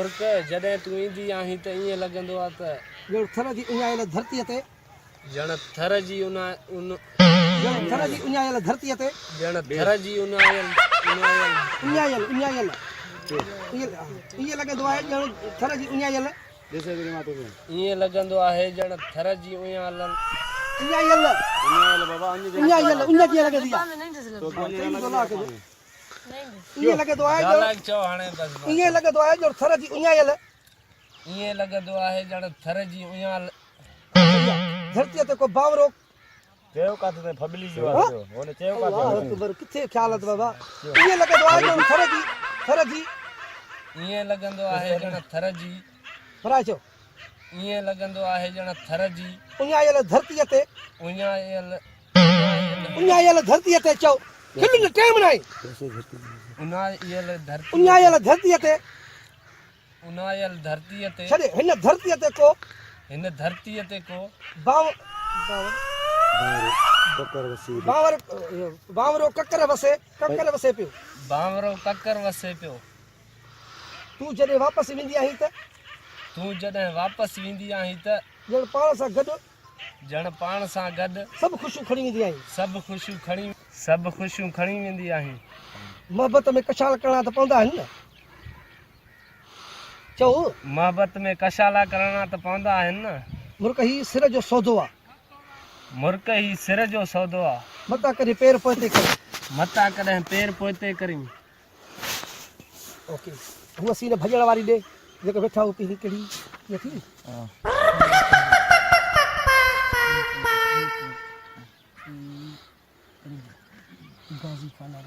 मुर्क जॾहिं तूं ईंदी आहीं त ईअं लॻंदो आहे त ॼण थर जी उञायल धरतीअ ते ॼण थर जी ॼण थर जी उञायल धरतीअ ते ॼण थर जी उञायल उञायल उञायल ईअं लॻंदो आहे ॼण थर जी उञायल ईअं लॻंदो आहे ॼण थर जी उञायल उञायल उञायल उञ कीअं लॻंदी आहे ईअं लॻंदो आहे ॻाल्हाए चओ हाणे बसि ईअं लॻंदो आहे ॼण थर जी उञायल ईअं लॻंदो आहे ॼण थर जी उञायल धरतीअ ते को बावरो चयो काथे ते फबली जो आहे हुन चयो काथे किथे ख़्याल अथव बाबा ईअं लॻंदो आहे ॼण थर जी ईअं लॻंदो आहे ॼण थर जी भराए चओ ईअं लॻंदो आहे ॼण थर जी उञायल धरतीअ ते उञायल धरतीअ ते चओ खिल टाइम न आहे उञायल धरतीअ ते उञायल धरतीअ ते छॾे हिन धरतीअ ते को हिन धरतीअ ते को बावरो ककर वसे पियो बावरो ककर वसे पियो तूं जॾहिं वापसि वेंदी आहीं त ॼण पाण सां गॾु सभु ख़ुशियूं खणी वेंदी आहीं मोहबत में कशाल करणा त पवंदा आहिनि न चओ मोहबत में कशाला करणा त पवंदा आहिनि न मुर्क ही सिर जो सौदो आहे मता कॾहिं पेर पोइते करी ओके हूअ सीन भॼण वारी ॾे जेके वेठा हो पहिरीं कहिड़ी थी गाज़ी खाना